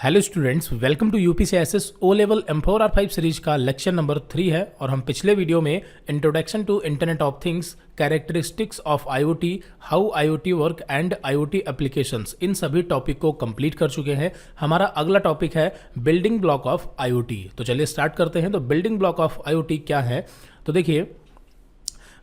Hello students, welcome to UPCSS O level M4R5 series का lecture number 3 है। और हम पिछले वीडियो में introduction to internet of things, characteristics of IoT, how IoT work and IoT applications, इन सभी topic को कंप्लीट कर चुके हैं। हमारा अगला टॉपिक है बिल्डिंग ब्लॉक ऑफ आईओटी। तो चलिए स्टार्ट करते हैं। तो बिल्डिंग ब्लॉक ऑफ आईओटी क्या है? तो देखिए,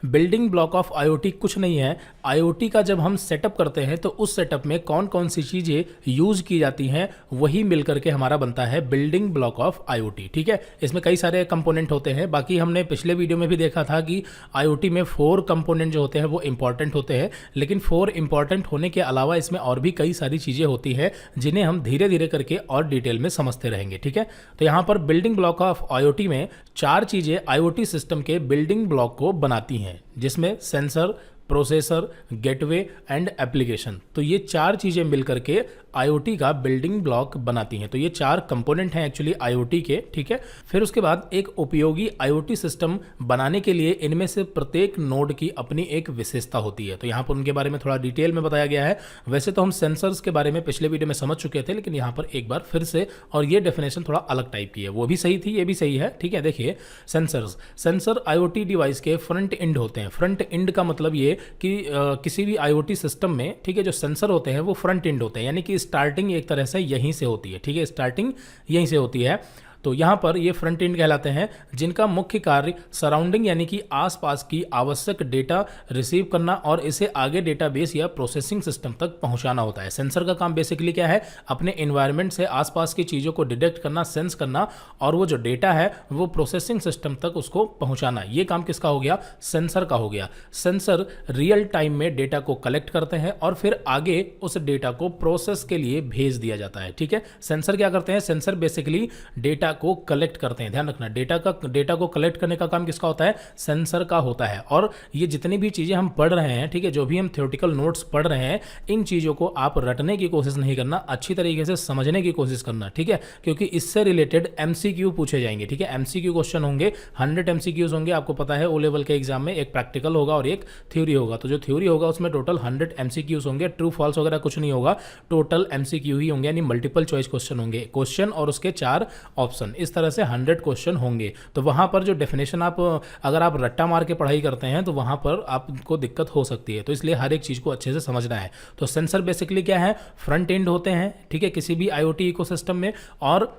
बिल्डिंग ब्लॉक ऑफ आईओटी कुछ नहीं है। आईओटी का जब हम सेटअप करते हैं तो उस सेटअप में कौन कौन सी चीज़ें यूज की जाती हैं वही मिलकर के हमारा बनता है बिल्डिंग ब्लॉक ऑफ आईओटी। ठीक है, इसमें कई सारे कंपोनेंट होते हैं। बाकी हमने पिछले वीडियो में भी देखा था कि आईओटी में 4 कंपोनेंट जो होते हैं वो इंपॉर्टेंट होते हैं, लेकिन 4 इंपॉर्टेंट होने के अलावा इसमें और भी कई सारी चीज़ें होती हैं जिन्हें हम धीरे धीरे करके और डिटेल में समझते रहेंगे। ठीक है, तो यहाँ पर बिल्डिंग ब्लॉक ऑफ आईओटी में 4 चीज़ें आईओटी सिस्टम के बिल्डिंग ब्लॉक को बनाती हैं, जिसमें sensor, processor, gateway and application. तो ये 4 चीज़ें मिलकर के आईओटी का बिल्डिंग ब्लॉक बनाती हैं। तो ये 4 कंपोनेंट हैं एक्चुअली आईओटी के। ठीक है, फिर उसके बाद एक उपयोगी आईओटी सिस्टम बनाने के लिए इनमें से प्रत्येक नोड की अपनी एक विशेषता होती है। तो यहाँ पर उनके बारे में थोड़ा डिटेल में बताया गया है। वैसे तो हम सेंसर्स के बारे में पिछले वीडियो में समझ चुके थे, लेकिन यहाँ पर एक बार फिर से, और ये डेफिनेशन थोड़ा अलग टाइप की है, वो भी सही थी, ये भी सही है। ठीक है, देखिए, सेंसर आईओटी डिवाइस के फ्रंट एंड होते हैं। फ्रंट एंड का मतलब ये कि किसी भी आईओटी सिस्टम में, ठीक है, जो सेंसर होते हैं वो फ्रंट एंड होते हैं, यानी कि स्टार्टिंग एक तरह से यहीं से होती है। ठीक है, स्टार्टिंग यहीं से होती है। तो यहाँ पर ये फ्रंट एंड कहलाते हैं, जिनका मुख्य कार्य सराउंडिंग यानी कि आसपास की आवश्यक डेटा रिसीव करना और इसे आगे डेटाबेस या प्रोसेसिंग सिस्टम तक पहुंचाना होता है। सेंसर का काम बेसिकली क्या है? अपने एनवायरनमेंट से आसपास की चीज़ों को डिटेक्ट करना, सेंस करना, और वो जो डेटा है वो प्रोसेसिंग सिस्टम तक उसको पहुंचाना। ये काम किसका हो गया? सेंसर का हो गया। सेंसर रियल टाइम में डेटा को कलेक्ट करते हैं और फिर आगे उस डेटा को प्रोसेस के लिए भेज दिया जाता है। ठीक है, सेंसर क्या करते हैं? सेंसर बेसिकली डेटा को कलेक्ट करते हैं। ध्यान रखना, डेटा को कलेक्ट करने का काम किसका होता है? सेंसर का होता है। और ये जितनी भी चीजें हम पढ़ रहे हैं, ठीक है, जो भी हम थ्योरेटिकल नोट्स पढ़ रहे हैं, इन चीजों को आप रटने की कोशिश नहीं करना, अच्छी तरीके से समझने की कोशिश करना। ठीक है, क्योंकि इससे रिलेटेड एमसीक्यू पूछे जाएंगे। ठीक है, एमसीक्यू क्वेश्चन होंगे, 100 एमसीक्यूज होंगे। आपको पता है ओ लेवल के एग्जाम में एक प्रैक्टिकल होगा और एक थ्योरी होगा। तो जो थ्योरी होगा उसमें टोटल 100 एमसीक्यूज होंगे। ट्रू फॉल्स वगैरह कुछ नहीं होगा, टोटल एमसीक्यू ही होंगे, यानी मल्टीपल चॉइस क्वेश्चन होंगे। क्वेश्चन और उसके 4 ऑप्शन, इस तरह से 100 क्वेश्चन होंगे। तो वहां पर जो डेफिनेशन अगर आप रट्टा मार के पढ़ाई करते हैं तो वहां पर आपको दिक्कत हो सकती है। तो इसलिए हर एक चीज को अच्छे से समझना है। तो सेंसर बेसिकली क्या है? फ्रंट एंड होते हैं, ठीक है, किसी भी आईओटी इकोसिस्टम में। और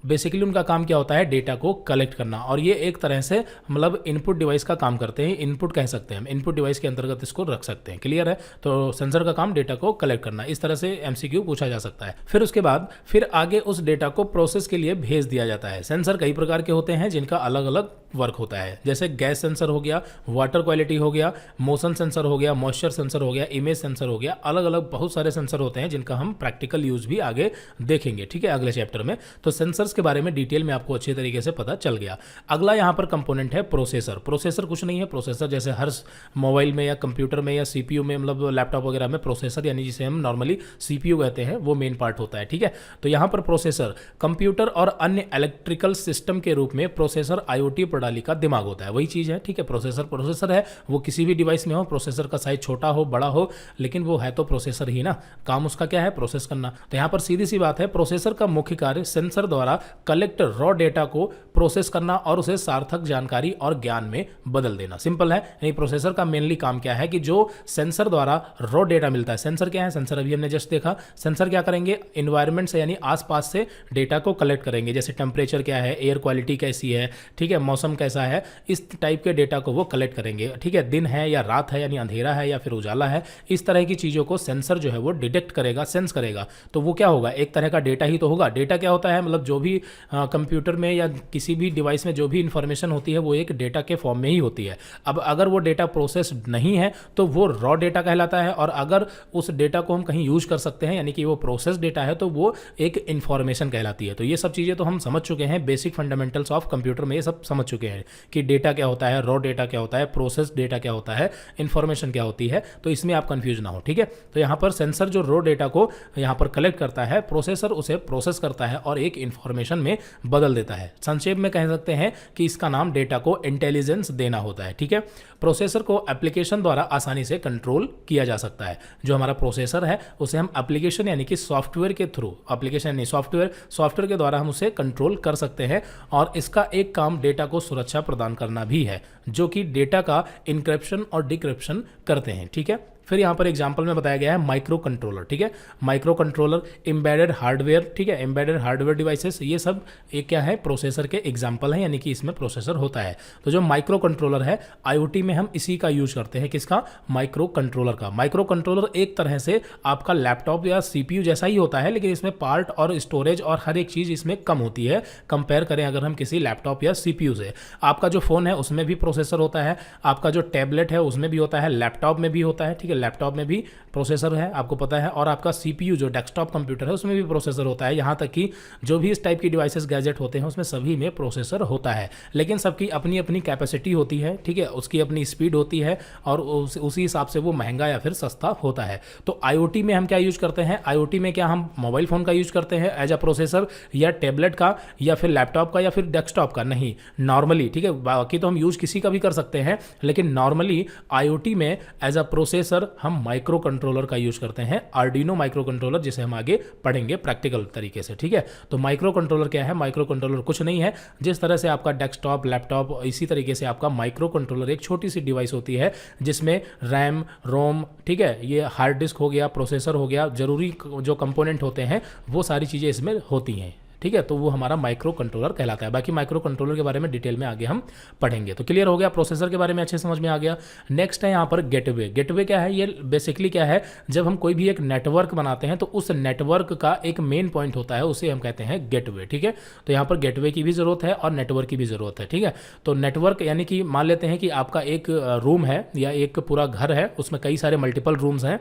बेसिकली उनका काम क्या होता है? डेटा को कलेक्ट करना। और ये एक तरह से मतलब इनपुट डिवाइस का काम करते हैं। इनपुट कह सकते हैं हम, इनपुट डिवाइस के अंतर्गत इसको रख सकते हैं। क्लियर है? तो सेंसर का काम डेटा को कलेक्ट करना। इस तरह से एमसीक्यू पूछा जा सकता है। फिर उसके बाद फिर आगे उस डेटा को प्रोसेस के लिए भेज दिया जाता है। सेंसर कई प्रकार के होते हैं जिनका अलग अलग वर्क होता है, जैसे गैस सेंसर हो गया, वाटर क्वालिटी हो गया, मोशन सेंसर हो गया, मॉइस्चर सेंसर हो गया, इमेज सेंसर हो गया। अलग अलग बहुत सारे सेंसर होते हैं जिनका हम प्रैक्टिकल यूज भी आगे देखेंगे। ठीक है, अगले चैप्टर में। तो सेंसर्स के बारे में डिटेल में आपको अच्छे तरीके से पता चल गया। अगला यहां पर कंपोनेंट है प्रोसेसर। प्रोसेसर कुछ नहीं है। प्रोसेसर जैसे हर मोबाइल में या कंप्यूटर में या सीपीयू में, मतलब लैपटॉप वगैरह में प्रोसेसर, यानी जिसे हम नॉर्मली सीपीयू कहते हैं, वो मेन पार्ट होता है। ठीक है, तो यहां पर प्रोसेसर कंप्यूटर और अन्य इलेक्ट्रिकल सिस्टम के रूप में प्रोसेसर आईओटी प्रणाली का दिमाग होता है। वही चीज है। ठीक है, प्रोसेसर है, वो किसी भी डिवाइस में हो, प्रोसेसर का साइज छोटा हो बड़ा हो, लेकिन वो है तो प्रोसेसर ही ना। काम उसका क्या है? प्रोसेस करना। तो यहां पर सीधी सी बात है, प्रोसेसर का मुख्य कार्य सेंसर द्वारा कलेक्ट रॉ डेटा को प्रोसेस करना और उसे सार्थक जानकारी और ज्ञान में बदल देना। सिंपल है। यानी प्रोसेसर का मेनली काम क्या है कि जो सेंसर द्वारा रॉ डेटा मिलता है। सेंसर क्या है? सेंसर अभी हमने जस्ट देखा। सेंसर क्या करेंगे? एनवायरनमेंट से यानी आसपास से डेटा को कलेक्ट करेंगे, जैसे टेम्परेचर क्या है, एयर क्वालिटी कैसी है, ठीक है, मौसम कैसा है, इस टाइप के डेटा को वो कलेक्ट करेंगे। ठीक है, दिन है या रात है, यानी अंधेरा है या फिर उजाला है, इस तरह की चीजों को सेंसर जो है वो डिटेक्ट करेगा, सेंस करेगा। तो वो क्या होगा? एक तरह का डेटा ही तो होगा। डेटा क्या होता है? मतलब जो भी कंप्यूटर में या किसी भी डिवाइस में जो भी इंफॉर्मेशन होती है वो एक डेटा के फॉर्म में ही होती है। अब अगर वो डेटा प्रोसेस नहीं है तो वो रॉ डेटा कहलाता है, और अगर उस डेटा को हम कहीं यूज कर सकते हैं, यानी कि वो प्रोसेस डेटा है, तो वो एक इंफॉर्मेशन कहलाती है। तो ये सब चीज़ें तो हम समझ चुके हैं, बेसिक फंडामेंटल्स ऑफ कंप्यूटर में ये सब समझ चुके चुके हैं कि डेटा क्या होता है, रॉ डेटा क्या होता है, प्रोसेस डेटा क्या होता है, इन्फॉर्मेशन क्या होती है, तो इसमें आप कंफ्यूज ना हो, ठीक है। तो यहाँ पर सेंसर जो रॉ डेटा को यहाँ पर कलेक्ट करता है, प्रोसेसर उसे प्रोसेस करता है और एक इन्फॉर्मेशन में बदल देता है। संक्षेप में कह सकते हैं कि इसका नाम डेटा को इंटेलिजेंस देना होता है, ठीक है। प्रोसेसर को एप्लीकेशन द्वारा आसानी से कंट्रोल किया जा सकता है। जो हमारा प्रोसेसर है उसे हम एप्लीकेशन यानी कि सॉफ्टवेयर के थ्रू, एप्लीकेशन यानी सॉफ्टवेयर के द्वारा हम उसे कंट्रोल कर सकते हैं। और इसका एक काम डेटा को सुरक्षा प्रदान करना भी है, जो कि डेटा का इंक्रिप्शन और डिक्रिप्शन करते हैं, ठीक है। फिर यहाँ पर एग्जांपल में बताया गया है माइक्रो कंट्रोलर, ठीक है। माइक्रो कंट्रोलर, एम्बेडेड हार्डवेयर, ठीक है, एम्बेडेड हार्डवेयर डिवाइसेस, ये सब एक क्या है, प्रोसेसर के एग्जांपल है, यानी कि इसमें प्रोसेसर होता है। तो जो माइक्रो कंट्रोलर है आईओटी में हम इसी का यूज करते हैं, किसका, माइक्रो कंट्रोलर का। माइक्रो कंट्रोलर एक तरह से आपका लैपटॉप या सीपीयू जैसा ही होता है, लेकिन इसमें पार्ट और स्टोरेज और हर एक चीज इसमें कम होती है कंपेयर करें अगर हम किसी लैपटॉप या सीपीयू से। आपका जो फोन है उसमें भी प्रोसेसर होता है, आपका जो टैबलेट है उसमें भी होता है, लैपटॉप में भी होता है, ठीक है, लैपटॉप में भी प्रोसेसर है, आपको पता है। और आपका सीपीयू जो डेस्कटॉप कंप्यूटर है उसमें भी प्रोसेसर होता है। यहाँ तक कि जो भी इस टाइप की डिवाइसेस गैजेट होते हैं उसमें सभी में प्रोसेसर होता है, लेकिन सबकी अपनी अपनी कैपेसिटी होती है, ठीक है, उसकी अपनी स्पीड होती है और उसी हिसाब से वो महंगा या फिर सस्ता होता है। तो आईओटी में हम क्या यूज करते हैं, आईओटी में क्या हम मोबाइल फोन का यूज करते हैं एज अ प्रोसेसर, या टैबलेट का, या फिर लैपटॉप का, या फिर डेस्कटॉप का, नहीं, नॉर्मली, ठीक है, बाकी तो हम यूज किसी का भी कर सकते हैं, लेकिन नॉर्मली आईओटी में एज अ प्रोसेसर हम माइक्रो कंट्रोलर का यूज करते हैं, आर्डिनो माइक्रो कंट्रोलर, जिसे हम आगे पढ़ेंगे प्रैक्टिकल तरीके से, ठीक है। तो माइक्रो कंट्रोलर क्या है, माइक्रो कंट्रोलर कुछ नहीं है, जिस तरह से आपका डेस्कटॉप, लैपटॉप, इसी तरीके से आपका माइक्रो कंट्रोलर एक छोटी सी डिवाइस होती है जिसमें रैम, रोम, ठीक है, ये हार्ड डिस्क हो गया, प्रोसेसर हो गया, जरूरी जो कंपोनेंट होते हैं वो सारी चीजें इसमें होती हैं, ठीक है। तो वो हमारा माइक्रो कंट्रोलर कहलाता है। बाकी माइक्रो कंट्रोलर के बारे में डिटेल में आगे हम पढ़ेंगे। तो क्लियर हो गया, प्रोसेसर के बारे में अच्छे समझ में आ गया। नेक्स्ट है यहाँ पर गेटवे। गेटवे क्या है, ये बेसिकली क्या है, जब हम कोई भी एक नेटवर्क बनाते हैं तो उस नेटवर्क का एक मेन पॉइंट होता है, उसे हम कहते हैं गेटवे, ठीक है। तो यहाँ पर गेटवे की भी जरूरत है और नेटवर्क की भी जरूरत है, ठीक है। तो नेटवर्क यानी कि मान लेते हैं कि आपका एक रूम है या एक पूरा घर है, उसमें कई सारे मल्टीपल रूम्स हैं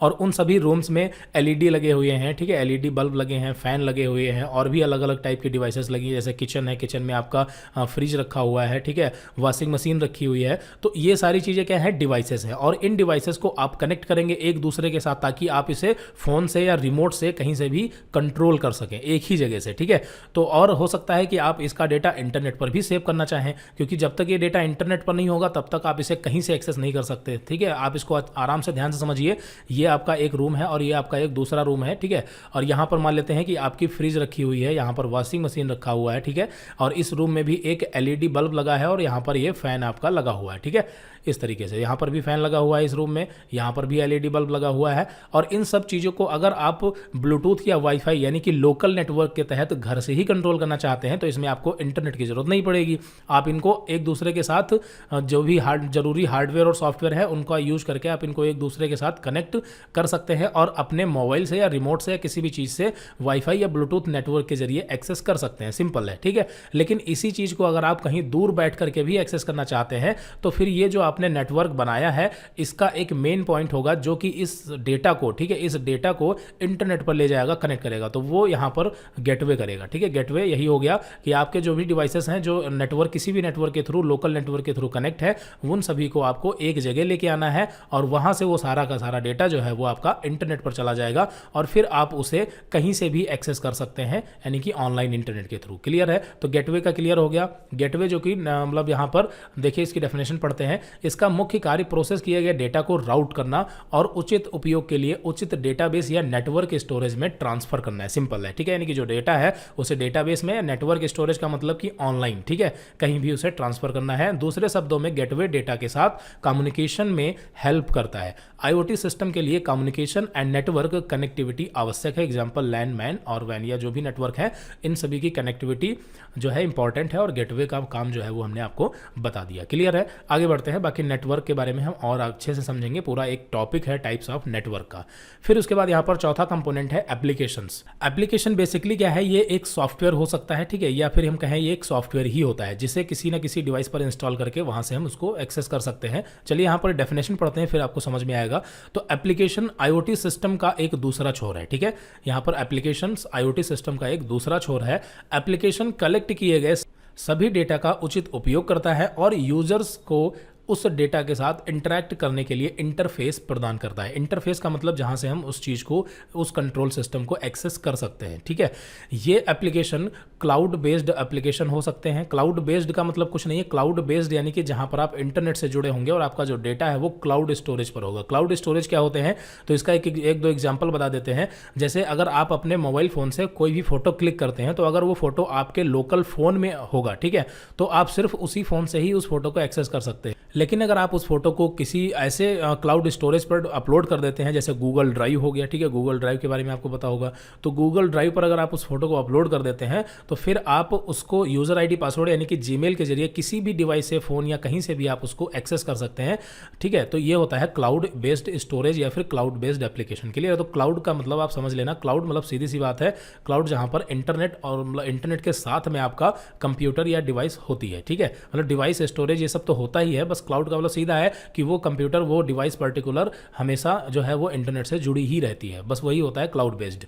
और उन सभी रूम्स में एलईडी लगे हुए हैं, ठीक है, एलईडी बल्ब लगे हैं, फैन लगे हुए हैं और भी अलग अलग टाइप की डिवाइसेस लगी हैं, जैसे किचन है, किचन में आपका फ्रिज रखा हुआ है, ठीक है, वॉशिंग मशीन रखी हुई है। तो ये सारी चीज़ें क्या है, डिवाइसेस हैं और इन डिवाइसेस को आप कनेक्ट करेंगे एक दूसरे के साथ ताकि आप इसे फ़ोन से या रिमोट से कहीं से भी कंट्रोल कर सकें एक ही जगह से, ठीक है। तो और हो सकता है कि आप इसका डेटा इंटरनेट पर भी सेव करना चाहें, क्योंकि जब तक ये डेटा इंटरनेट पर नहीं होगा तब तक आप इसे कहीं से एक्सेस नहीं कर सकते, ठीक है। आप इसको आराम से ध्यान से समझिए, ये आपका एक रूम है और ये आपका एक दूसरा रूम है, ठीक है। और यहाँ पर मान लेते हैं कि आपकी फ्रिज रखी हुई है, यहाँ पर वॉशिंग मशीन रखा हुआ है, ठीक है, और इस रूम में भी एक एलईडी बल्ब लगा है और यहाँ पर ये फैन आपका लगा हुआ है, ठीक है। इस तरीके से यहाँ पर भी फैन लगा हुआ है इस रूम में, यहाँ पर भी एलईडी बल्ब लगा हुआ है। और इन सब चीज़ों को अगर आप ब्लूटूथ या वाईफाई यानी कि लोकल नेटवर्क के तहत घर से ही कंट्रोल करना चाहते हैं तो इसमें आपको इंटरनेट की जरूरत नहीं पड़ेगी। आप इनको एक दूसरे के साथ जो भी जरूरी हार्डवेयर और सॉफ्टवेयर है उनका यूज करके आप इनको एक दूसरे के साथ कनेक्ट कर सकते हैं और अपने मोबाइल से या रिमोट से या किसी भी चीज़ से वाईफाई या ब्लूटूथ नेटवर्क के जरिए एक्सेस कर सकते हैं, सिंपल है, ठीक है। लेकिन इसी चीज़ को अगर आप कहीं दूर बैठ करके भी एक्सेस करना चाहते हैं तो फिर ये जो आपने नेटवर्क बनाया है इसका एक मेन पॉइंट होगा जो कि इस डेटा को, ठीक है, इस डेटा को इंटरनेट पर ले जाएगा, कनेक्ट करेगा, तो वो यहाँ पर गेटवे करेगा, ठीक है। गेटवे यही हो गया कि आपके जो भी डिवाइसेस हैं जो नेटवर्क किसी भी नेटवर्क के थ्रू, लोकल नेटवर्क के थ्रू कनेक्ट है, उन सभी को आपको एक जगह लेके आना है और वहां से वो सारा का सारा डेटा जो है वो आपका इंटरनेट पर चला जाएगा और फिर आप उसे कहीं से भी एक्सेस कर सकते हैं, यानी कि ऑनलाइन इंटरनेट के थ्रू। क्लियर है, तो गेटवे का क्लियर हो गया। गेटवे जो कि मतलब यहाँ पर देखिए इसकी डेफिनेशन पढ़ते हैं, इसका मुख्य कार्य प्रोसेस किए गए डेटा को राउट करना और उचित उपयोग के लिए उचित डेटाबेस या नेटवर्क स्टोरेज में ट्रांसफर करना है, सिंपल है, ठीक है। यानी कि जो डेटा है उसे डेटाबेस में, नेटवर्क स्टोरेज का मतलब कि ऑनलाइन, ठीक है, कहीं भी उसे ट्रांसफर करना है। दूसरे शब्दों में गेटवे डेटा के साथ कम्युनिकेशन में हेल्प करता है। आईओटी सिस्टम के लिए कम्युनिकेशन एंड नेटवर्क कनेक्टिविटी आवश्यक है। एग्जांपल लैन, मैन और वैन या जो भी नेटवर्क है इन सभी की कनेक्टिविटी जो है इंपॉर्टेंट है और गेटवे का काम जो है वो हमने आपको बता दिया। क्लियर है, आगे बढ़ते हैं। बाकी नेटवर्क के बारे में हम और अच्छे से समझेंगे, पूरा एक टॉपिक है टाइप्स ऑफ नेटवर्क का। फिर उसके बाद यहाँ पर चौथा कंपोनेंट है एप्लीकेशंस। एप्लीकेशन बेसिकली क्या है, ये एक सॉफ्टवेयर हो सकता है, ठीक है, या फिर हम कहें ये एक सॉफ्टवेयर ही होता है जिसे किसी ना किसी डिवाइस पर इंस्टॉल करके वहां से हम उसको एक्सेस कर सकते हैं। चलिए यहाँ पर डेफिनेशन पढ़ते हैं फिर आपको समझ में आएगा। तो एप्लीकेशन आईओटी सिस्टम का एक दूसरा छोर है, ठीक है। यहाँ पर एप्लीकेशंस आईओटी सिस्टम का एक दूसरा छोर है। एप्लीकेशन कलेक्ट किए गए सभी डेटा का उचित उपयोग करता है और यूजर्स को उस डेटा के साथ इंटरैक्ट करने के लिए इंटरफेस प्रदान करता है। इंटरफेस का मतलब जहां से हम उस चीज़ को, उस कंट्रोल सिस्टम को एक्सेस कर सकते हैं, ठीक है। ये एप्लीकेशन क्लाउड बेस्ड एप्लीकेशन हो सकते हैं। क्लाउड बेस्ड का मतलब कुछ नहीं है, क्लाउड बेस्ड यानी कि जहां पर आप इंटरनेट से जुड़े होंगे और आपका जो डेटा है वो क्लाउड स्टोरेज पर होगा। क्लाउड स्टोरेज क्या होते हैं, तो इसका एक दो एग्जाम्पल बता देते हैं। जैसे अगर आप अपने मोबाइल फ़ोन से कोई भी फोटो क्लिक करते हैं, तो अगर वो फोटो आपके लोकल फ़ोन में होगा, ठीक है, तो आप सिर्फ उसी फ़ोन से ही उस फोटो को एक्सेस कर सकते हैं। लेकिन अगर आप उस फोटो को किसी ऐसे क्लाउड स्टोरेज पर अपलोड कर देते हैं, जैसे गूगल ड्राइव हो गया, ठीक है, गूगल ड्राइव के बारे में आपको पता होगा, तो गूगल ड्राइव पर अगर आप उस फोटो को अपलोड कर देते हैं, तो फिर आप उसको यूज़र आईडी पासवर्ड यानी कि जीमेल के जरिए किसी भी डिवाइस से, फ़ोन या कहीं से भी आप उसको एक्सेस कर सकते हैं, ठीक है। तो ये होता है क्लाउड बेस्ड स्टोरेज या फिर क्लाउड बेस्ड एप्लीकेशन। क्लियर है? तो क्लाउड का मतलब आप समझ लेना, क्लाउड मतलब सीधी सी बात है, क्लाउड जहाँ पर इंटरनेट और मतलब इंटरनेट के साथ में आपका कंप्यूटर या डिवाइस होती है, ठीक है। मतलब डिवाइस स्टोरेज ये सब तो होता ही है, बस क्लाउड का मतलब सीधा है कि वो कंप्यूटर, वो डिवाइस पर्टिकुलर हमेशा जो है वो इंटरनेट से जुड़ी ही रहती है, बस वही होता है क्लाउड बेस्ड।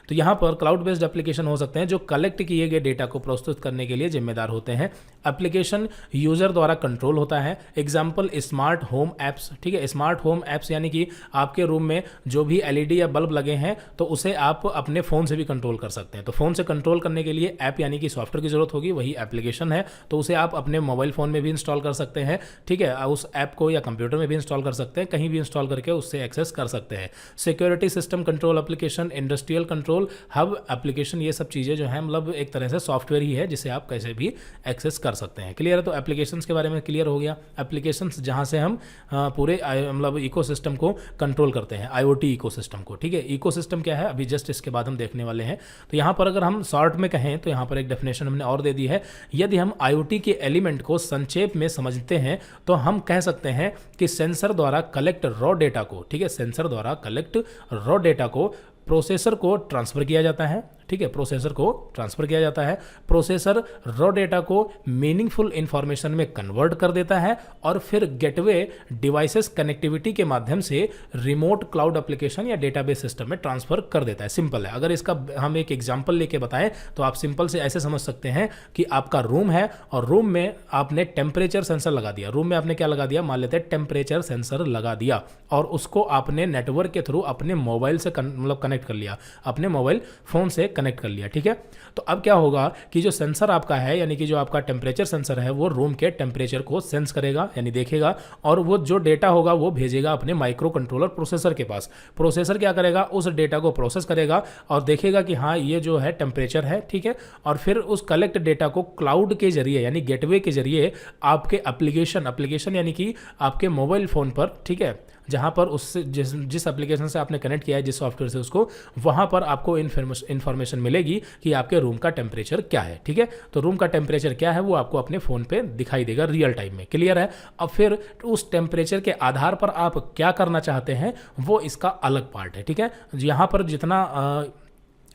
तो यहाँ पर क्लाउड बेस्ड एप्लीकेशन हो सकते हैं जो कलेक्ट किए गए डेटा को प्रस्तुत करने के लिए जिम्मेदार होते हैं। एप्लीकेशन यूजर द्वारा कंट्रोल होता है। एग्जाम्पल स्मार्ट होम एप्स, ठीक है। स्मार्ट होम एप्स यानी कि आपके रूम में जो भी एलईडी या बल्ब लगे हैं, तो उसे आप अपने फ़ोन से भी कंट्रोल कर सकते हैं। तो फ़ोन से कंट्रोल करने के लिए ऐप यानी कि सॉफ्टवेयर की जरूरत होगी, वही एप्लीकेशन है। तो उसे आप अपने मोबाइल फ़ोन में भी इंस्टॉल कर सकते हैं, ठीक है। उस ऐप को या कंप्यूटर में भी इंस्टॉल कर सकते हैं, कहीं भी इंस्टॉल करके उससे एक्सेस कर सकते हैं। Security system control application, industrial control hub application, ये सब चीज़ें जो है मतलब एक तरह से सॉफ्टवेयर ही है जिसे आप कैसे भी एक्सेस कर सकते हैं। क्लियर है? तो एप्लीकेशंस के बारे में क्लियर हो गया। एप्लीकेशंस जहाँ से हम पूरे मतलब इकोसिस्टम को कंट्रोल करते हैं, आईओटी इकोसिस्टम को, ठीक है। इकोसिस्टम क्या है अभी जस्ट इसके बाद हम देखने वाले हैं। तो यहाँ पर अगर हम शॉर्ट में कहें तो यहाँ पर एक डेफिनेशन हमने और दे दी है। यदि हम आईओटी के एलिमेंट को संक्षेप में समझते हैं तो हम कह सकते हैं कि सेंसर द्वारा कलेक्ट रॉ डेटा को, ठीक है, सेंसर द्वारा कलेक्ट रॉ डेटा को प्रोसेसर को ट्रांसफ़र किया जाता है, ठीक है, प्रोसेसर को ट्रांसफ़र किया जाता है। प्रोसेसर रॉ डेटा को मीनिंगफुल इंफॉर्मेशन में कन्वर्ट कर देता है और फिर गेटवे डिवाइसेस कनेक्टिविटी के माध्यम से रिमोट क्लाउड एप्लीकेशन या डेटाबेस सिस्टम में ट्रांसफ़र कर देता है। सिंपल है। अगर इसका हम एक एग्जांपल लेके बताएं तो आप सिंपल से ऐसे समझ सकते हैं कि आपका रूम है और रूम में आपने टेम्परेचर सेंसर लगा दिया। रूम में आपने क्या लगा दिया, मान लेते हैं टेम्परेचर सेंसर लगा दिया, और उसको आपने नेटवर्क के थ्रू अपने मोबाइल से मतलब कनेक्ट कर लिया, अपने मोबाइल फ़ोन से कनेक्ट कर लिया, ठीक है। तो अब क्या होगा कि जो सेंसर आपका है यानी कि जो आपका टेम्परेचर सेंसर है वो रूम के टेम्परेचर को सेंस करेगा यानी देखेगा, और वो जो डेटा होगा वो भेजेगा अपने माइक्रो कंट्रोलर प्रोसेसर के पास। प्रोसेसर क्या करेगा, उस डेटा को प्रोसेस करेगा और देखेगा कि हाँ ये जो है टेम्परेचर है, ठीक है, और फिर उस कलेक्ट डेटा को क्लाउड के जरिए यानी गेटवे के जरिए आपके एप्लीकेशन यानी कि आपके मोबाइल फ़ोन पर, ठीक है, जहाँ पर उससे जिस एप्लीकेशन से आपने कनेक्ट किया है, जिस सॉफ्टवेयर से उसको, वहाँ पर आपको इन्फॉर्मेशन मिलेगी कि आपके रूम का टेम्परेचर क्या है, ठीक है। तो रूम का टेम्परेचर क्या है वो आपको अपने फ़ोन पे दिखाई देगा रियल टाइम में। क्लियर है? अब फिर उस टेम्परेचर के आधार पर आप क्या करना चाहते हैं वो इसका अलग पार्ट है, ठीक है। यहाँ पर जितना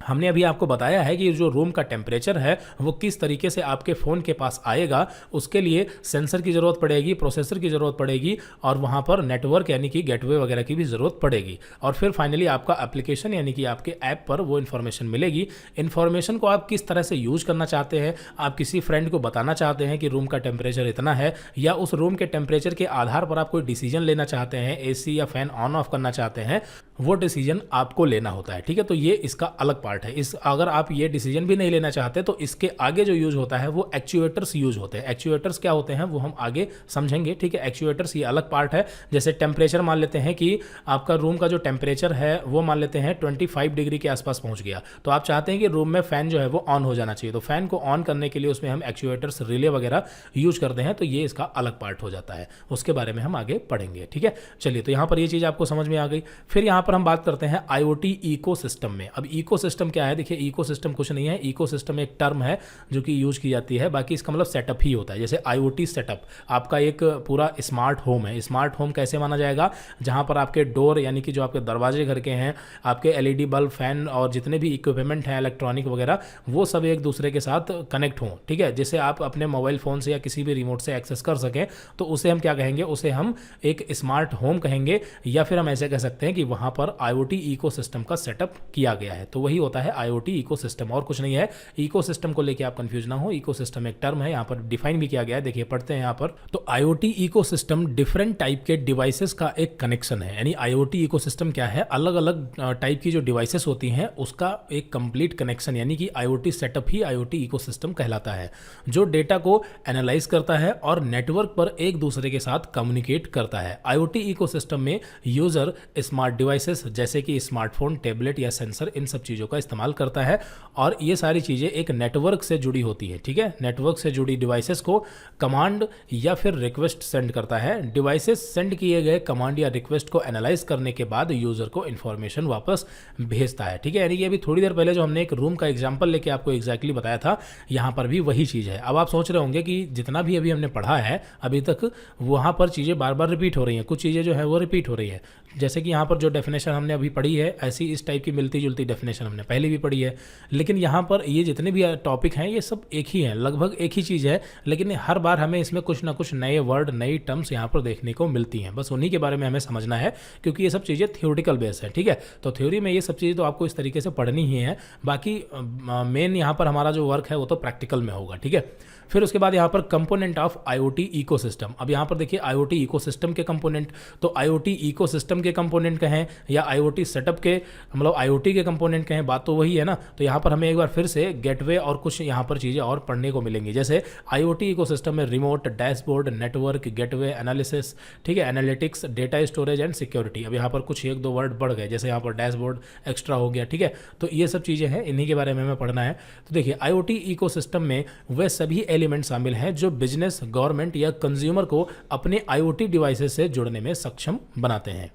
हमने अभी आपको बताया है कि जो रूम का टेम्परेचर है वो किस तरीके से आपके फ़ोन के पास आएगा, उसके लिए सेंसर की ज़रूरत पड़ेगी, प्रोसेसर की ज़रूरत पड़ेगी, और वहाँ पर नेटवर्क यानी कि गेटवे वगैरह की भी ज़रूरत पड़ेगी, और फिर फाइनली आपका एप्लीकेशन यानी कि आपके ऐप पर वो इन्फॉर्मेशन मिलेगी। इन्फॉर्मेशन को आप किस तरह से यूज़ करना चाहते हैं, आप किसी फ्रेंड को बताना चाहते हैं कि रूम का टेम्परेचर इतना है, या उस रूम के टेम्परेचर के आधार पर आप कोई डिसीजन लेना चाहते हैं, एसी या फैन ऑन ऑफ करना चाहते हैं, वो डिसीजन आपको लेना होता है, ठीक है। तो ये इसका अलग पार्ट है। इस अगर आप ये डिसीजन भी नहीं लेना चाहते तो इसके आगे जो यूज होता है वो एक्चुएटर्स यूज होते हैं। एक्चुएटर्स क्या होते हैं वो हम आगे समझेंगे, ठीक है। एक्चुएटर्स ये अलग पार्ट है। जैसे टेम्परेचर मान लेते हैं कि आपका रूम का जो टेम्परेचर है वो मान लेते हैं 25 डिग्री के आसपास पहुंच गया, तो आप चाहते हैं कि रूम में फैन जो है वो ऑन हो जाना चाहिए, तो फैन को ऑन करने के लिए उसमें हम एक्चुएटर्स रिले वगैरह यूज करते हैं, तो ये इसका अलग पार्ट हो जाता है, उसके बारे में हम आगे पढ़ेंगे, ठीक है। चलिए, तो यहाँ पर ये चीज़ आपको समझ में आ गई। फिर यहाँ पर हम बात करते हैं IoT इकोसिस्टम में। अब इकोसिस्टम क्या है, देखिए इकोसिस्टम कुछ नहीं है, इकोसिस्टम एक टर्म है जो कि यूज की जाती है, बाकी इसका मतलब सेटअप ही होता है। जैसे IoT सेटअप आपका एक पूरा स्मार्ट होम है। स्मार्ट होम कैसे माना जाएगा, जहां पर आपके डोर यानी कि जो आपके दरवाजे घर के हैं, आपके LED बल्ब, फैन और जितने भी इक्विपमेंट हैं इलेक्ट्रॉनिक वगैरह, वो सब एक दूसरे के साथ कनेक्ट हों, ठीक है। जैसे आप अपने मोबाइल फ़ोन से या किसी भी रिमोट से एक्सेस कर सकें, तो उसे हम क्या कहेंगे, उसे हम एक स्मार्ट होम कहेंगे, या फिर हम ऐसे कह सकते हैं कि वहाँ पर IoT इकोसिस्टम का सेटअप किया गया है। तो वही होता है IoT इकोसिस्टम, और कुछ नहीं है। इकोसिस्टम को लेके आप कंफ्यूज ना हो, इकोसिस्टम एक टर्म है, यहाँ पर डिफाइन भी किया गया है। देखिए पढ़ते हैं यहाँ पर, तो IoT इकोसिस्टम डिफरेंट टाइप के डिवाइसेस का एक कनेक्शन है। यानी IoT इकोसिस्टम क्या है, अलग अलग टाइप की जो डिवाइसेस होती हैं उसका एक कंप्लीट कनेक्शन, यानी कि IoT सेटअप ही IoT इकोसिस्टम कहलाता है, जो डेटा को एनालाइज करता है और नेटवर्क पर एक दूसरे के साथ कम्युनिकेट करता है। IoT इकोसिस्टम में यूजर स्मार्ट डिवाइसेस जैसे कि स्मार्टफोन, टैबलेट या सेंसर, इन सब चीज़ों का इस्तेमाल करता है, और ये सारी चीज़ें एक नेटवर्क से जुड़ी होती है। ठीक है, नेटवर्क से जुड़ी डिवाइसेस को कमांड या फिर रिक्वेस्ट सेंड करता है। डिवाइसेस सेंड किए गए कमांड या रिक्वेस्ट को एनालाइज करने के बाद यूजर को इन्फॉर्मेशन वापस भेजता है। ठीक है, यानी कि अभी थोड़ी देर पहले जो हमने एक रूम का एग्जांपल लेके आपको एग्जैक्टली बताया था, यहाँ पर भी वही चीज़ है। अब आप सोच रहे होंगे कि जितना भी अभी हमने पढ़ा है अभी तक, वहाँ पर चीज़ें बार बार रिपीट हो रही हैं, कुछ चीज़ें जो है वो रिपीट हो रही है। जैसे कि यहाँ पर जो डेफिनेशन हमने अभी पढ़ी है, ऐसी इस टाइप की मिलती जुलती डेफिनेशन हमने पहले भी पढ़ी है। लेकिन यहाँ पर ये जितने भी टॉपिक हैं ये सब एक ही हैं, लगभग एक ही चीज़ है, लेकिन हर बार हमें इसमें कुछ ना कुछ नए वर्ड, नई टर्म्स यहाँ पर देखने को मिलती हैं। बस उन्हीं के बारे में हमें समझना है, क्योंकि ये सब चीज़ें थ्योरेटिकल बेस है। ठीक है, तो थ्योरी में ये सब चीज़ें तो आपको इस तरीके से पढ़नी ही है। बाकी मेन यहाँ पर हमारा जो वर्क है वो तो प्रैक्टिकल में होगा। ठीक है, फिर उसके बाद यहाँ पर कंपोनेंट ऑफ IoT इकोसिस्टम। अब यहाँ पर देखिए IoT इकोसिस्टम के कंपोनेंट, तो IoT इकोसिस्टम के कंपोनेंट कहें या IoT सेटअप के, मतलब IoT के कंपोनेंट कहें, बात तो वही है ना। तो यहाँ पर हमें एक बार फिर से गेटवे और कुछ यहाँ पर चीज़ें और पढ़ने को मिलेंगी। जैसे IoT इकोसिस्टम में remote, dashboard, network, gateway, analysis, ठीक है, analytics, data storage and security. अब यहाँ पर कुछ एक दो वर्ड बढ़ गए, जैसे यहाँ पर डैशबोर्ड एक्स्ट्रा हो गया। ठीक है, तो ये सब चीज़ें हैं, इन्हीं के बारे में हमें पढ़ना है। तो देखिए IoT इकोसिस्टम में वे सभी एलिमेंट शामिल हैं जो बिजनेस, गवर्नमेंट या कंज्यूमर को अपने IoT डिवाइसेस से जुड़ने में सक्षम बनाते हैं।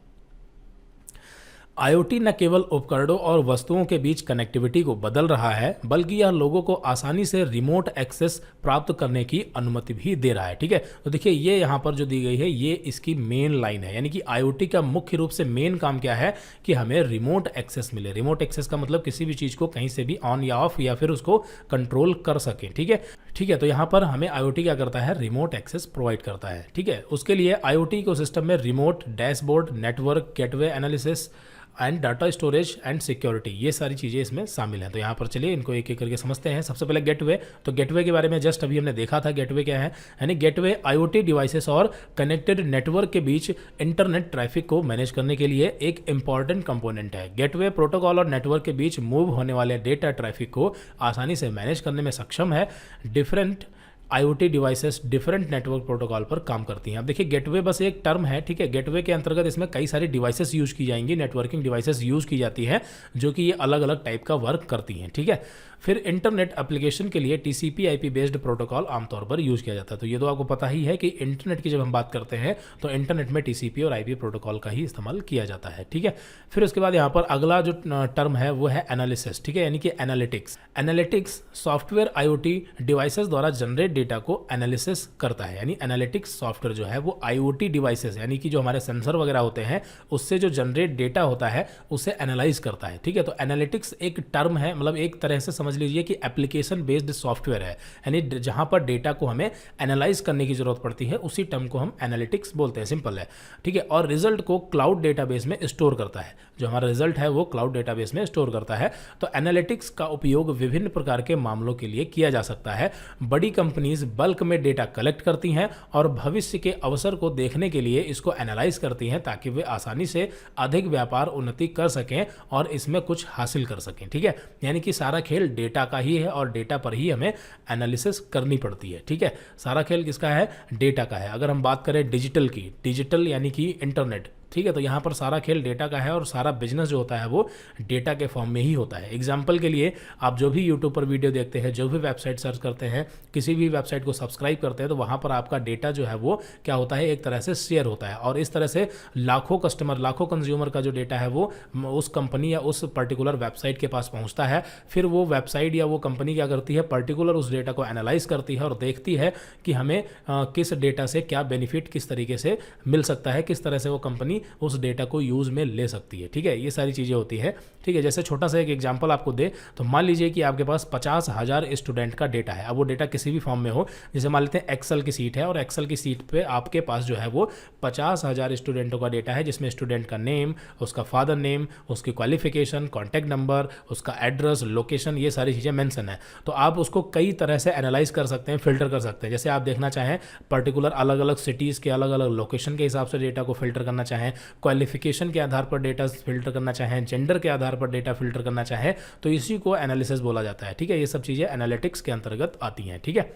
IoT न केवल उपकरणों और वस्तुओं के बीच कनेक्टिविटी को बदल रहा है, बल्कि यह लोगों को आसानी से रिमोट एक्सेस प्राप्त करने की अनुमति भी दे रहा है। ठीक है, तो देखिए ये यहाँ पर जो दी गई है ये इसकी मेन लाइन है, यानी कि IoT का मुख्य रूप से मेन काम क्या है कि हमें रिमोट एक्सेस मिले। रिमोट एक्सेस का मतलब किसी भी चीज़ को कहीं से भी ऑन या ऑफ या फिर उसको कंट्रोल कर सकें। ठीक है, ठीक है, तो यहाँ पर हमें IoT क्या करता है, रिमोट एक्सेस प्रोवाइड करता है। ठीक है, उसके लिए IoT इकोसिस्टम में remote, dashboard, network, gateway, analysis and data storage and security, ये सारी चीज़ें इसमें शामिल हैं। तो यहाँ पर चलिए इनको एक एक करके समझते हैं। सबसे पहले गेटवे, तो गेटवे के बारे में जस्ट अभी हमने देखा था। गेटवे क्या है, यानी गेटवे IoT डिवाइसेस और कनेक्टेड नेटवर्क के बीच इंटरनेट ट्रैफिक को मैनेज करने के लिए एक इंपॉर्टेंट कंपोनेंट है। गेटवे प्रोटोकॉल और नेटवर्क के बीच मूव होने वाले डेटा ट्रैफिक को आसानी से मैनेज करने में सक्षम है। Different IoT devices different network protocol पर काम करती हैं। अब देखिए गेटवे बस एक टर्म है। ठीक है, गेटवे के अंतर्गत इसमें कई सारी डिवाइसेस यूज की जाएंगी, नेटवर्किंग डिवाइसेस यूज की जाती हैं, जो कि ये अलग अलग टाइप का वर्क करती हैं। ठीक है, फिर इंटरनेट एप्लीकेशन के लिए TCP/IP बेस्ड प्रोटोकॉल आमतौर पर यूज किया जाता है। तो ये तो आपको पता ही है कि इंटरनेट की जब हम बात करते हैं तो इंटरनेट में TCP और IP प्रोटोकॉल का ही इस्तेमाल किया जाता है। ठीक है, फिर उसके बाद यहाँ पर अगला जो टर्म है वो है एनालिसिस। ठीक है, यानी कि analytics. Analytics software IoT devices द्वारा जनरेट डेटा को एनालिसिस करता है। यानी एनालिटिक्स सॉफ्टवेयर जो है वो IoT डिवाइसेस, यानी कि जो हमारे सेंसर वगैरह होते हैं उससे जो जनरेट डेटा होता है उसे एनालाइज करता है। ठीक है, तो एनालिटिक्स एक टर्म है, मतलब एक तरह से समझ लीजिए कि एप्लीकेशन बेस्ड सॉफ्टवेयर है, यानी जहां पर डेटा को हमें एनालाइज करने की जरूरत पड़ती है उसी टर्म को हम एनालिटिक्स बोलते हैं। सिंपल है। ठीक है, और रिजल्ट को क्लाउड डेटाबेस में स्टोर करता है। जो हमारा रिजल्ट है वो क्लाउड डेटाबेस में स्टोर करता है। तो एनालिटिक्स का उपयोग विभिन्न प्रकार के मामलों के लिए किया जा सकता है। बड़ी कंपनीज बल्क में डेटा कलेक्ट करती हैं और भविष्य के अवसर को देखने के लिए इसको एनालाइज करती हैं ताकि वे आसानी से अधिक व्यापार उन्नति कर सकें और इसमें कुछ हासिल कर सकें। ठीक है, यानी कि सारा खेल डेटा का ही है और डेटा पर ही हमें एनालिसिस करनी पड़ती है। ठीक है, सारा खेल किसका है, डेटा का है। अगर हम बात करें डिजिटल की, डिजिटल यानी कि इंटरनेट, ठीक है, तो यहाँ पर सारा खेल डेटा का है और सारा बिजनेस जो होता है वो डेटा के फॉर्म में ही होता है। एग्जाम्पल के लिए आप जो भी यूट्यूब पर वीडियो देखते हैं, जो भी वेबसाइट सर्च करते हैं, किसी भी वेबसाइट को सब्सक्राइब करते हैं, तो वहाँ पर आपका डेटा जो है वो क्या होता है, एक तरह से शेयर होता है और इस तरह से लाखों कस्टमर, लाखों कंज्यूमर का जो डेटा है वो उस कंपनी या उस पर्टिकुलर वेबसाइट के पास पहुँचता है। फिर वो वेबसाइट या वो कंपनी क्या करती है, पर्टिकुलर उस डेटा को एनालाइज करती है और देखती है कि हमें किस डेटा से क्या बेनिफिट किस तरीके से मिल सकता है, किस तरह से वो कंपनी उस डेटा को यूज़ में ले सकती है। ठीक है, ये सारी चीज़ें होती है। ठीक है, जैसे छोटा सा एक एग्जांपल आपको दे तो मान लीजिए कि आपके पास 50,000 स्टूडेंट का डेटा है। अब वो डेटा किसी भी फॉर्म में हो, जैसे मान लेते हैं एक्सेल की सीट है और एक्सेल की सीट पे आपके पास जो है वो 50,000 स्टूडेंटों का डेटा है, जिसमें स्टूडेंट का नेम, उसका फादर नेम, उसकी क्वालिफिकेशन, कॉन्टैक्ट नंबर, उसका एड्रेस, लोकेशन, ये सारी चीज़ें मेंशन है। तो आप उसको कई तरह से एनालाइज कर सकते हैं, फिल्टर कर सकते हैं। जैसे आप देखना चाहें पर्टिकुलर अलग अलग सिटीज़ के अलग अलग लोकेशन के हिसाब से डेटा को फिल्टर करना चाहें, क्वालिफिकेशन के आधार पर डेटा फिल्टर करना चाहें, जेंडर के आधार पर डेटा फिल्टर करना चाहें, तो इसी को एनालिसिस बोला जाता है। ठीक है, ये सब चीज़ें एनालिटिक्स के अंतर्गत आती हैं। ठीक है,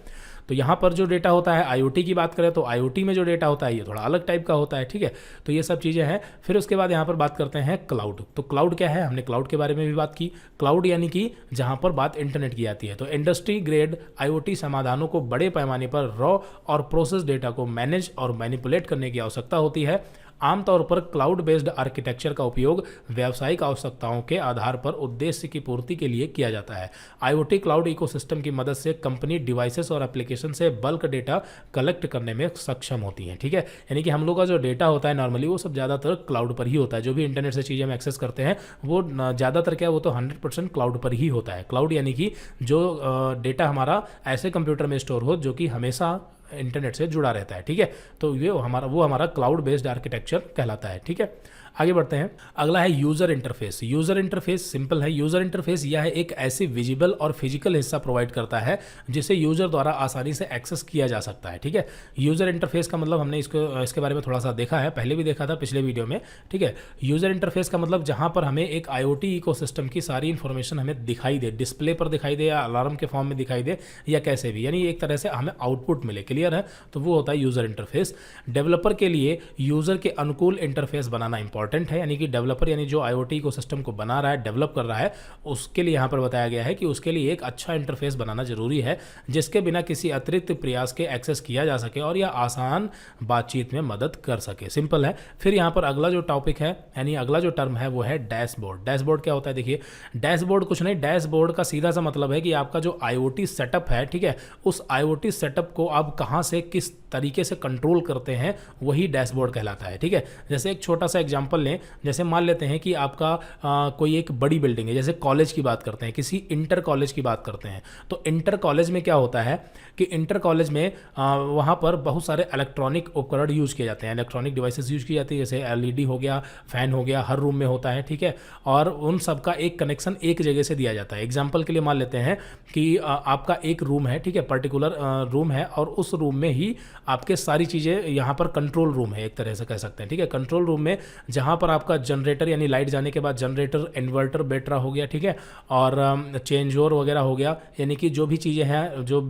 तो यहाँ पर जो डेटा होता है आईओटी की बात करें तो आईओटी में जो डेटा होता है ये थोड़ा अलग टाइप का होता है। ठीक है, तो ये सब चीज़ें हैं। फिर उसके बाद यहाँ पर बात करते हैं क्लाउड। तो क्लाउड क्या है, हमने क्लाउड के बारे में भी बात की। क्लाउड यानी कि जहाँ पर बात इंटरनेट की आती है। तो इंडस्ट्री ग्रेड आईओटी समाधानों को बड़े पैमाने पर रॉ और प्रोसेस डेटा को मैनेज और मैनिपुलेट करने की आवश्यकता होती है। आमतौर पर क्लाउड बेस्ड आर्किटेक्चर का उपयोग व्यावसायिक आवश्यकताओं के आधार पर उद्देश्य की पूर्ति के लिए किया जाता है। आईओटी क्लाउड इकोसिस्टम की मदद से कंपनी डिवाइसेस और एप्लीकेशन से बल्क डेटा कलेक्ट करने में सक्षम होती हैं। ठीक है, यानी कि हम लोग का जो डेटा होता है नॉर्मली वो सब ज़्यादातर क्लाउड पर ही होता है। जो भी इंटरनेट से चीज़ें हम एक्सेस करते हैं वो ज़्यादातर क्या, वो तो 100% क्लाउड पर ही होता है। क्लाउड यानी कि जो डेटा हमारा ऐसे कंप्यूटर में स्टोर हो जो कि हमेशा इंटरनेट से जुड़ा रहता है। ठीक है, तो ये हमारा क्लाउड बेस्ड आर्किटेक्चर कहलाता है। ठीक है, आगे बढ़ते हैं। अगला है user interface. User interface simple है। यूज़र इंटरफेस यह एक ऐसी विजिबल और फिजिकल हिस्सा प्रोवाइड करता है जिसे यूज़र द्वारा आसानी से एक्सेस किया जा सकता है। ठीक है, यूज़र इंटरफेस का मतलब हमने इसके बारे में थोड़ा सा देखा है, पहले भी देखा था पिछले वीडियो में। ठीक है, यूज़र इंटरफेस का मतलब जहाँ पर हमें एक आईओटी इकोसिस्टम की सारी इन्फॉर्मेशन हमें दिखाई दे, डिस्प्ले पर दिखाई दे या अलार्म के फॉर्म में दिखाई दे या कैसे भी, यानी एक तरह से हमें आउटपुट मिले। क्लियर है, तो वो होता है यूज़र इंटरफेस। डेवलपर के लिए यूज़र के अनुकूल इंटरफेस बनाना इंपॉर्टेंट है, यानी कि डेवलपर यानी जो आईओटी इकोसिस्टम को बना रहा है, डेवलप कर रहा है, उसके लिए यहाँ पर बताया गया है कि उसके लिए एक अच्छा इंटरफेस बनाना जरूरी है जिसके बिना किसी अतिरिक्त प्रयास के एक्सेस किया जा सके और यह आसान बातचीत में मदद कर सके। सिंपल है। फिर यहाँ पर अगला जो टॉपिक है यानी अगला जो टर्म है वो है डैशबोर्ड। डैशबोर्ड क्या होता है, देखिए डैशबोर्ड कुछ नहीं, डैशबोर्ड का सीधा सा मतलब है कि आपका जो आईओटी सेटअप है, ठीक है, उस आईओटी सेटअप को आप कहाँ से किस तरीके से कंट्रोल करते हैं वही डैशबोर्ड कहलाता है। ठीक है, जैसे एक छोटा सा एग्जांपल लें, जैसे मान लेते हैं कि आपका कोई एक बड़ी बिल्डिंग है, जैसे कॉलेज की बात करते हैं, किसी इंटर कॉलेज की बात करते हैं, तो इंटर कॉलेज में क्या होता है कि इंटर कॉलेज में वहाँ पर बहुत सारे इलेक्ट्रॉनिक उपकरण यूज़ किए जाते हैं, इलेक्ट्रॉनिक डिवाइसेस यूज़ की जाती है, जैसे एलईडी हो गया, फैन हो गया, हर रूम में होता है। ठीक है, और उन सब का एक कनेक्शन एक जगह से दिया जाता है। एग्जाम्पल के लिए मान लेते हैं कि आपका एक रूम है, ठीक है, पर्टिकुलर रूम है, और उस रूम में ही आपके सारी चीज़ें, यहाँ पर कंट्रोल रूम है एक तरह से कह सकते हैं। ठीक है, कंट्रोल रूम में जहाँ पर आपका जनरेटर यानी लाइट जाने के बाद जनरेटर, इन्वर्टर, बैटरा हो गया, ठीक है, और चेंज ओवर वगैरह हो गया, यानी कि जो भी चीज़ें हैं, जो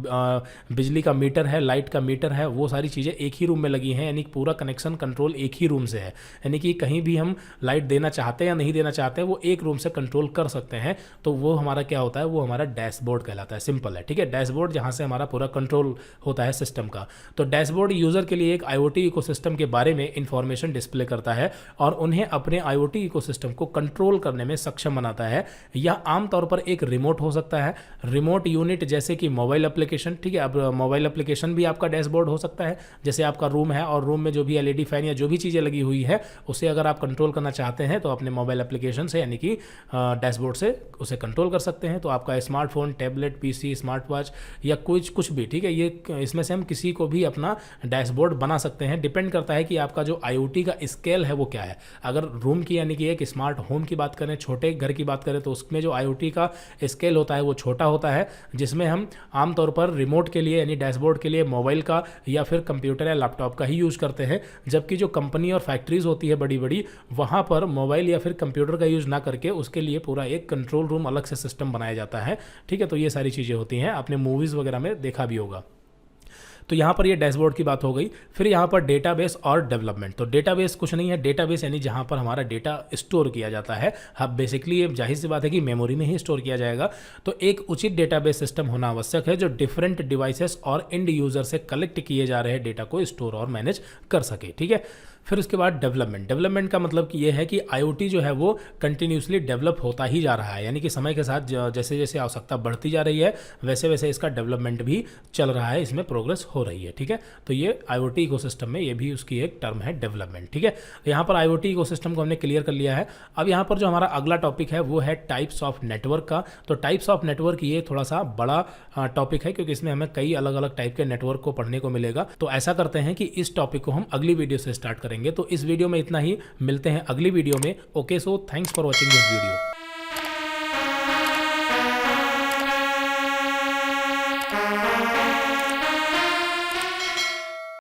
बिजली का मीटर है, लाइट का मीटर है, वो सारी चीज़ें एक ही रूम में लगी हैं, यानी पूरा कनेक्शन कंट्रोल एक ही रूम से है। यानी कि कहीं भी हम लाइट देना चाहते हैं या नहीं देना चाहते हैं वो एक रूम से कंट्रोल कर सकते हैं। तो वो हमारा क्या होता है, वो हमारा डैशबोर्ड कहलाता है। सिंपल है। ठीक है, डैशबोर्ड जहाँ से हमारा पूरा कंट्रोल होता है सिस्टम का। तो डैशबोर्ड यूज़र के लिए एक आईओटी इकोसिस्टम के बारे में इंफॉर्मेशन डिस्प्ले करता है और उन्हें अपने आईओटी इकोसिस्टम को कंट्रोल करने में सक्षम बनाता है। यह आमतौर पर एक रिमोट हो सकता है, रिमोट यूनिट जैसे कि मोबाइल एप्लीकेशन। ठीक है, अब मोबाइल एप्लीकेशन भी आपका डैशबोर्ड हो सकता है। जैसे आपका रूम है और रूम में जो भी एलईडी फैन या जो भी चीज़ें लगी हुई है उसे अगर आप कंट्रोल करना चाहते हैं तो अपने मोबाइल एप्लीकेशन से यानी कि डैशबोर्ड से उसे कंट्रोल कर सकते हैं। तो आपका smartphone, tablet, PC, smart watch या कुछ भी, ठीक है, ये इसमें से हम किसी को भी अपना डैशबोर्ड बना सकते हैं। डिपेंड करता है कि आपका जो आईओटी का स्केल है वो क्या है। अगर रूम की यानी कि एक स्मार्ट होम की बात करें, छोटे घर की बात करें, तो उसमें जो आईओटी का स्केल होता है वो छोटा होता है, जिसमें हम आमतौर पर रिमोट के लिए यानी डैशबोर्ड के लिए मोबाइल का या फिर कंप्यूटर या लैपटॉप का ही यूज़ करते हैं। जबकि जो कंपनी और फैक्ट्रीज होती है बड़ी बड़ी, वहाँ पर मोबाइल या फिर कंप्यूटर का यूज़ ना करके उसके लिए पूरा एक कंट्रोल रूम अलग से सिस्टम बनाया जाता है। ठीक है, तो ये सारी चीज़ें होती हैं, आपने मूवीज़ वगैरह में देखा भी होगा। तो यहाँ पर ये डैशबोर्ड की बात हो गई। फिर यहाँ पर डेटाबेस और डेवलपमेंट। तो डेटाबेस कुछ नहीं है, डेटाबेस यानी जहाँ पर हमारा डेटा स्टोर किया जाता है। अब बेसिकली ये जाहिर सी बात है कि मेमोरी में ही स्टोर किया जाएगा। तो एक उचित डेटाबेस सिस्टम होना आवश्यक है जो डिफरेंट डिवाइसेस और एंड यूजर से कलेक्ट किए जा रहे डेटा को स्टोर और मैनेज कर सके। ठीक है, फिर उसके बाद डेवलपमेंट। डेवलपमेंट का मतलब कि ये है कि IoT जो है वो कंटिन्यूसली डेवलप होता ही जा रहा है, यानी कि समय के साथ जैसे जैसे आवश्यकता बढ़ती जा रही है वैसे वैसे इसका डेवलपमेंट भी चल रहा है, इसमें प्रोग्रेस हो रही है। ठीक है, तो ये IoT इकोसिस्टम में ये भी उसकी एक टर्म है डेवलपमेंट। ठीक है, तो यहाँ पर IoT इकोसिस्टम को हमने क्लियर कर लिया है। अब यहाँ पर जो हमारा अगला टॉपिक है वो है टाइप्स ऑफ नेटवर्क का। तो टाइप्स ऑफ नेटवर्क ये थोड़ा सा बड़ा टॉपिक है, क्योंकि इसमें हमें कई अलग अलग टाइप के नेटवर्क को पढ़ने को मिलेगा। तो ऐसा करते हैं कि इस टॉपिक को हम अगली वीडियो से स्टार्ट करेंगे। तो इस वीडियो में इतना ही, मिलते हैं अगली वीडियो में। Okay, so thanks for watching this video.